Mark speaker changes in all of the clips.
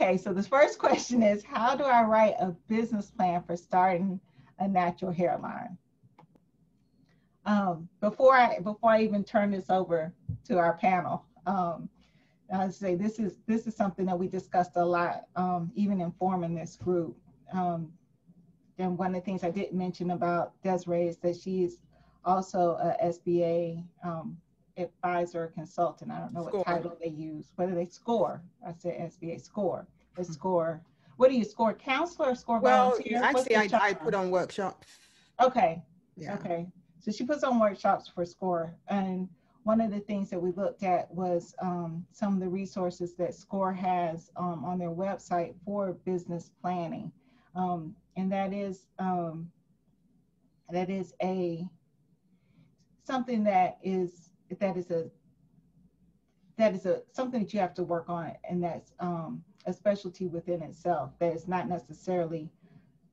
Speaker 1: Okay, so the first question is, how do I write a business plan for starting a natural hairline? Before I even turn this over to our panel, I'd say this is something that we discussed a lot, even in forming this group. And one of the things I didn't mention about Desiree is that she's also a SBA advisor consultant. I don't know what title they use. What do they score? I said SBA score. They score. What do you score? Counselor or score volunteer?
Speaker 2: Actually, I put on workshops.
Speaker 1: Okay.
Speaker 2: Yeah.
Speaker 1: Okay. So she puts on workshops for SCORE. And one of the things that we looked at was some of the resources that SCORE has on their website for business planning. And that is something that is something that you have to work on, and that's a specialty within itself that is not necessarily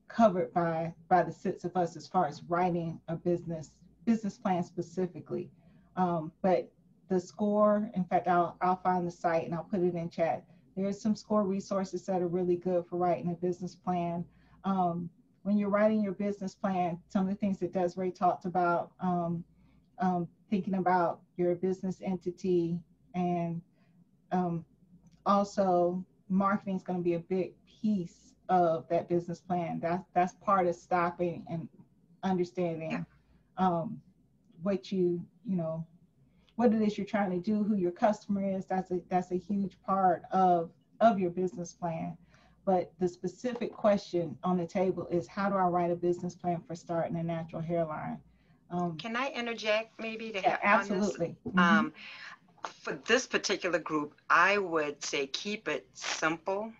Speaker 1: covered by the six of us as far as writing a business plan specifically. But the SCORE, in fact, I'll find the site and I'll put it in chat. There's some SCORE resources that are really good for writing a business plan. When you're writing your business plan, some of the things that Desiree talked about, thinking about your business entity, and also marketing is going to be a big piece of that business plan. That's part of stopping and understanding what what it is you're trying to do, who your customer is. That's a huge part of your business plan. But the specific question on the table is, how do I write a business plan for starting a natural hairline?
Speaker 3: Can I interject maybe to
Speaker 1: yeah,
Speaker 3: help
Speaker 1: absolutely.
Speaker 3: on this? For this particular group, I would say keep it simple.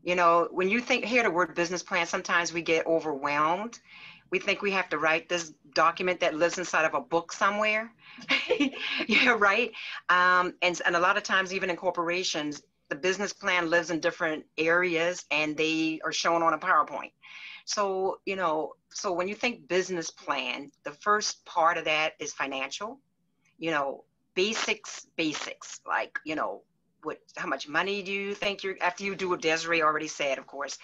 Speaker 3: You know, when you hear the word business plan, sometimes we get overwhelmed. We think we have to write this document that lives inside of a book somewhere. Yeah, right. And a lot of times, even in corporations, the business plan lives in different areas and they are shown on a PowerPoint. So, so when you think business plan, the first part of that is financial, basics, like, how much money do you think after you do what Desiree already said, of course,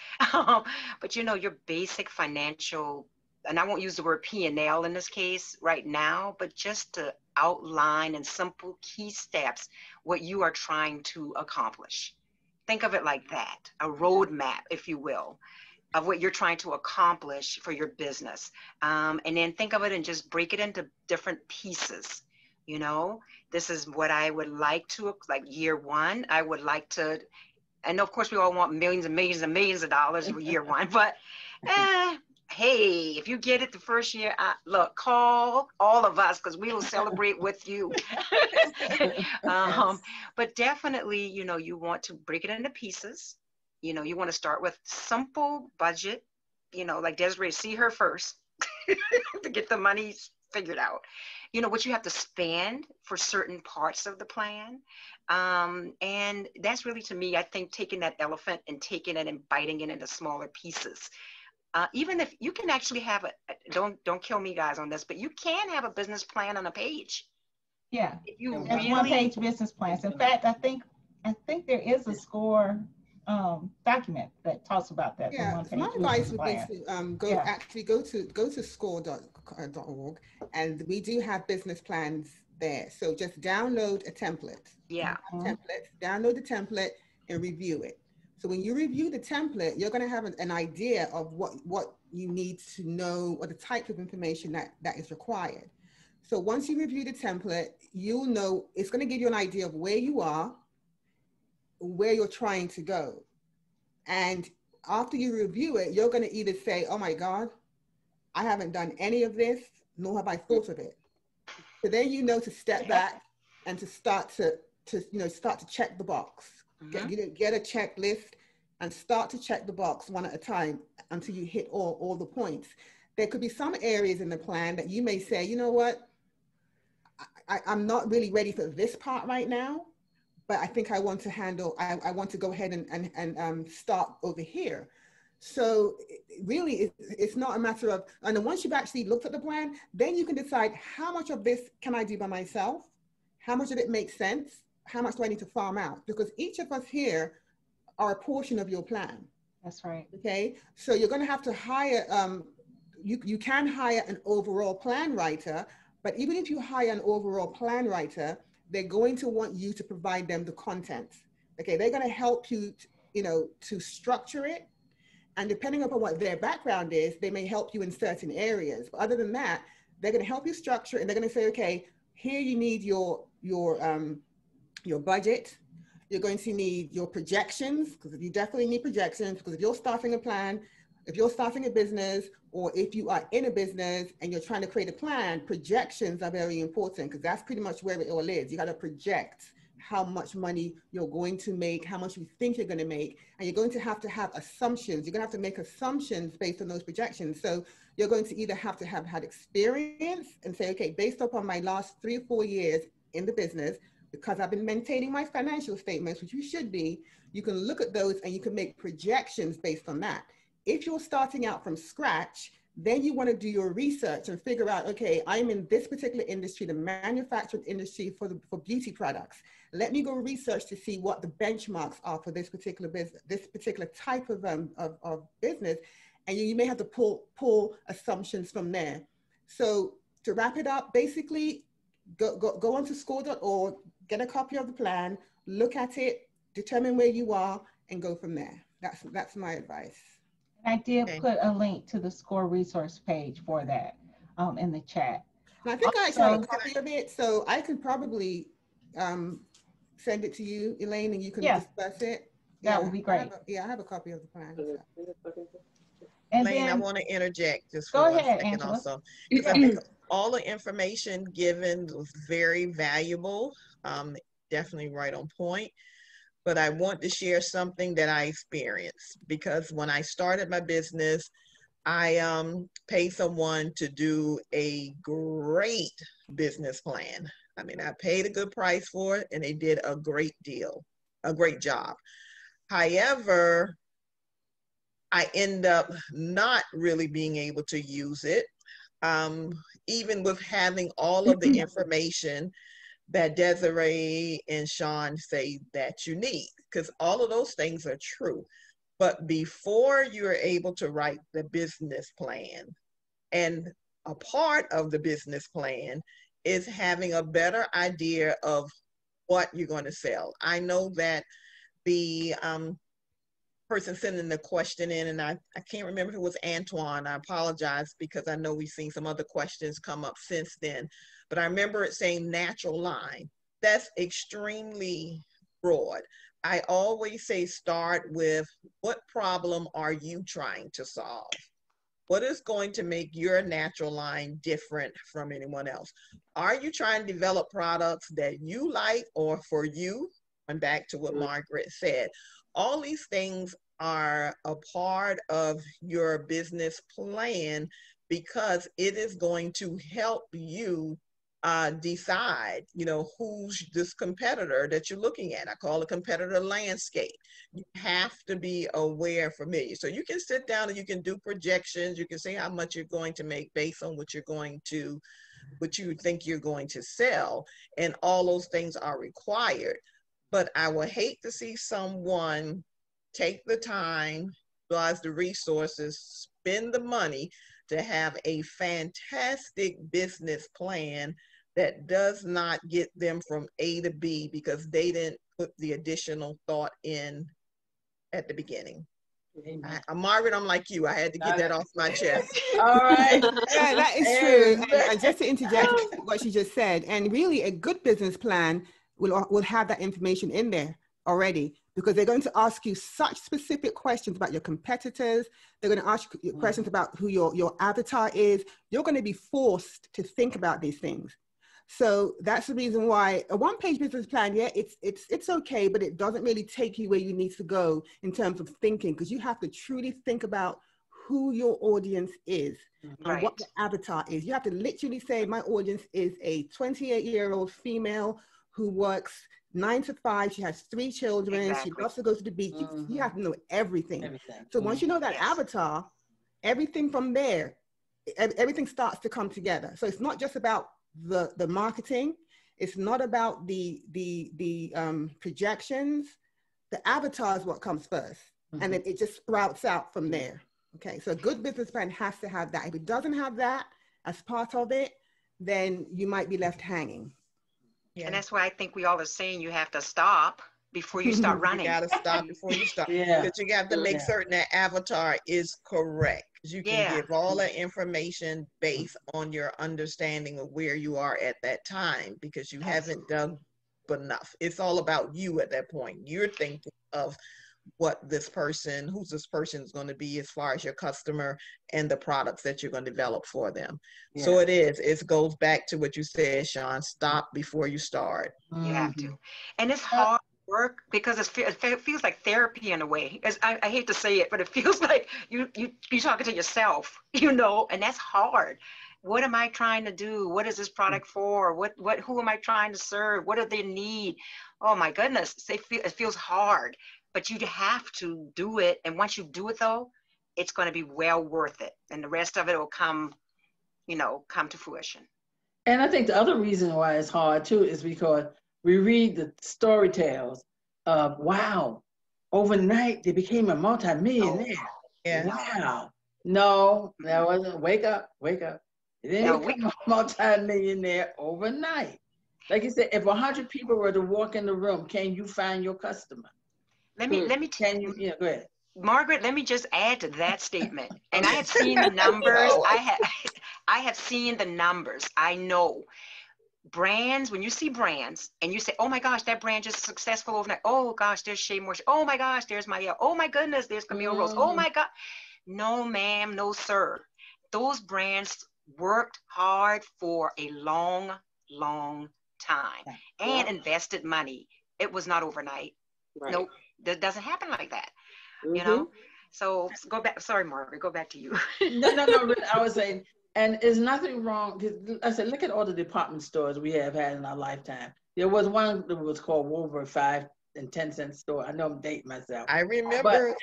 Speaker 3: but your basic financial, and I won't use the word P&L in this case right now, but just to outline in simple key steps what you are trying to accomplish. Think of it like that, a roadmap, if you will, of what you're trying to accomplish for your business. And then think of it and just break it into different pieces. This is what I would like to, like year one, I would like to, and of course we all want millions and millions and millions of dollars for year one, but hey, if you get it the first year, look, call all of us because we will celebrate with you. But definitely, you want to break it into pieces. You want to start with simple budget, like Desiree, see her first to get the money figured out. What you have to spend for certain parts of the plan. And that's really, to me, I think taking that elephant and taking it and biting it into smaller pieces. Even if you can actually have don't kill me guys on this, but you can have a business plan on a page.
Speaker 1: Yeah, there's one-page business plans. In fact, I think there is a SCORE document that talks about that.
Speaker 2: Yeah, my advice would be to go to score.org, and we do have business plans there. So just download a template.
Speaker 3: Yeah.
Speaker 2: Download the template and review it. So when you review the template, you're going to have an idea of what you need to know, or the type of information that is required. So once you review the template, you'll know, it's going to give you an idea of where you are, where you're trying to go. And after you review it, you're going to either say, oh my God, I haven't done any of this, nor have I thought of it. So then to step back and to start to check the box. Get a checklist and start to check the box one at a time until you hit all the points. There could be some areas in the plan that you may say, you know what, I'm not really ready for this part right now, but I think I want to go ahead and start over here. So really, it's not a matter of, and then once you've actually looked at the plan, then you can decide how much of this can I do by myself? How much of it makes sense? How much do I need to farm out? Because each of us here are a portion of your plan.
Speaker 1: That's right.
Speaker 2: Okay, so you're going to have to hire, you can hire an overall plan writer, but even if you hire an overall plan writer, they're going to want you to provide them the content. Okay, they're going to help you, to structure it. And depending upon what their background is, they may help you in certain areas. But other than that, they're going to help you structure, and they're going to say, okay, here you need your budget. You're going to need your projections, because you definitely need projections, because if you're starting a plan, if you're starting a business, or if you are in a business and you're trying to create a plan, projections are very important, because that's pretty much where it all is. You got to project how much money you're going to make, how much you think you're going to make, and you're going to have assumptions. You're going to have to make assumptions based on those projections. So you're going to either have to have had experience and say, okay, based upon my last 3 or 4 years in the business, because I've been maintaining my financial statements, which you should be, you can look at those and you can make projections based on that. If you're starting out from scratch, then you want to do your research and figure out, okay, I'm in this particular industry, the manufacturing industry for beauty products. Let me go research to see what the benchmarks are for this particular business, this particular type of business. And you may have to pull assumptions from there. So to wrap it up, basically, go onto score.org, get a copy of the plan, look at it, determine where you are, and go from there. That's my advice.
Speaker 1: I did put a link to the SCORE resource page for that in the chat.
Speaker 2: And I think I actually have a copy of it, so I could probably send it to you, Elaine, and you can discuss it.
Speaker 1: That would be great.
Speaker 2: I have a copy of the plan. So.
Speaker 4: And Elaine, I want to interject just for 1 second, Angela. Also. Because I think all the information given was very valuable, definitely right on point. But I want to share something that I experienced, because when I started my business, I paid someone to do a great business plan. I mean, I paid a good price for it, and they did a great job. However, I end up not really being able to use it, even with having all of the information that Desiree and Sean say that you need, because all of those things are true. But before you're able to write the business plan, and a part of the business plan is having a better idea of what you're going to sell. I know that the person sending the question in, and I can't remember if it was Antoine. I apologize, because I know we've seen some other questions come up since then. But I remember it saying natural line. That's extremely broad. I always say start with, what problem are you trying to solve? What is going to make your natural line different from anyone else? Are you trying to develop products that you like or for you? And back to what Margaret said, all these things are a part of your business plan, because it is going to help you decide, who's this competitor that you're looking at. I call it competitor landscape. You have to be aware, familiar. So you can sit down and you can do projections. You can say how much you're going to make based on what you think you're going to sell. And all those things are required. But I would hate to see someone take the time, utilize the resources, spend the money to have a fantastic business plan that does not get them from A to B because they didn't put the additional thought in at the beginning. Margaret, I'm like you. I had to get that off my chest.
Speaker 2: All right. Yeah, that is true. And just to interject what she just said, and really a good business plan will have that information in there already, because they're going to ask you such specific questions about your competitors. They're going to ask you questions about who your avatar is. You're going to be forced to think about these things. So that's the reason why a one-page business plan, it's okay, but it doesn't really take you where you need to go in terms of thinking, because you have to truly think about who your audience is and what the avatar is. You have to literally say, my audience is a 28-year-old female who works 9 to 5. She has 3 children. She loves to go to the beach. You have to know everything. So once you know that avatar, everything from there, everything starts to come together. So it's not just about the marketing. It's not about the projections. The avatar is what comes first, and then it just sprouts out from there. Okay, so a good business plan has to have that. If it doesn't have that as part of it, then you might be left hanging.
Speaker 3: Yeah. And that's why I think we all are saying you have to stop before you start running.
Speaker 4: You got to stop before you start. Because you got to make certain that avatar is correct. You can give all that information based on your understanding of where you are at that time, because you haven't done enough. It's all about you at that point. You're thinking of what who's this person is going to be as far as your customer and the products that you're going to develop for them. Yeah. So it goes back to what you said, Sean, stop before you start.
Speaker 3: You have to. And it's hard work because it feels like therapy in a way. I hate to say it, but it feels like you're talking to yourself, and that's hard. What am I trying to do? What is this product for? Who am I trying to serve? What do they need? Oh my goodness, it feels hard. But you have to do it. And once you do it, though, it's going to be well worth it. And the rest of it will come to fruition.
Speaker 5: And I think the other reason why it's hard, too, is because we read the story tales of, wow, overnight they became a multimillionaire. Oh, yeah. Wow. No, that wasn't. Wake up. They didn't become a multimillionaire overnight. Like you said, if 100 people were to walk in the room, can you find your customer?
Speaker 3: Let me tell you.
Speaker 5: Yeah, go ahead.
Speaker 3: Margaret, let me just add to that statement. And I have seen the numbers. I have seen the numbers. I know brands, when you see brands and you say, oh my gosh, that brand just successful overnight. Oh gosh, there's Shea Moisture. Oh my gosh, there's Maria. Oh my goodness, there's Camille Rose. Oh my God. No, ma'am, no, sir. Those brands worked hard for a long, long time and invested money. It was not overnight. Right. Nope. That doesn't happen like that, So go back. Sorry, Margaret. Go back to you.
Speaker 5: No. I was saying, and there's nothing wrong. Because I said, look at all the department stores we have had in our lifetime. There was one that was called Woolworth 5 and 10 cent store. I know I'm dating myself.
Speaker 4: I remember.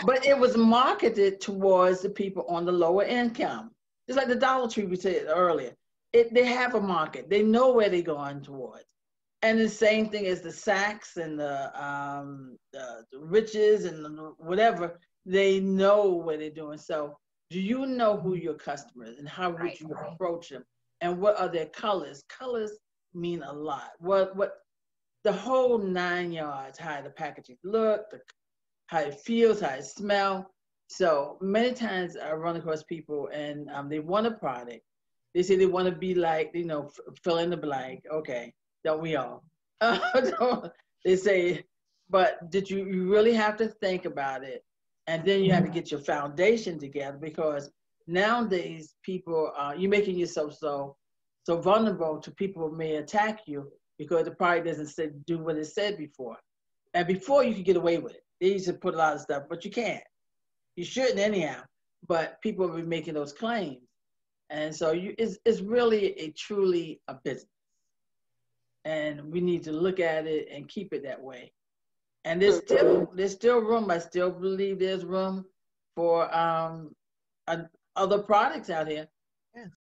Speaker 5: But it was marketed towards the people on the lower income. Just like the Dollar Tree we said earlier. They have a market. They know where they're going towards. And the same thing as the Saks and the Riches and the whatever, they know what they're doing. So do you know who your customer is and how would you approach them? And what are their colors? Colors mean a lot. What the whole 9 yards, how the packaging look, how it feels, how it smells. So many times I run across people and they want a product. They say they want to be like, fill in the blank. Okay. Don't we all? They say, but did you really have to think about it? And then you have to get your foundation together, because nowadays people, you're making yourself so vulnerable to people who may attack you because the product doesn't do what it said before. And before you could get away with it. They used to put a lot of stuff, but you can't. You shouldn't anyhow, but people will be making those claims. And so it's really truly a business. And we need to look at it and keep it that way. And there's still room. I still believe there's room for other products out here.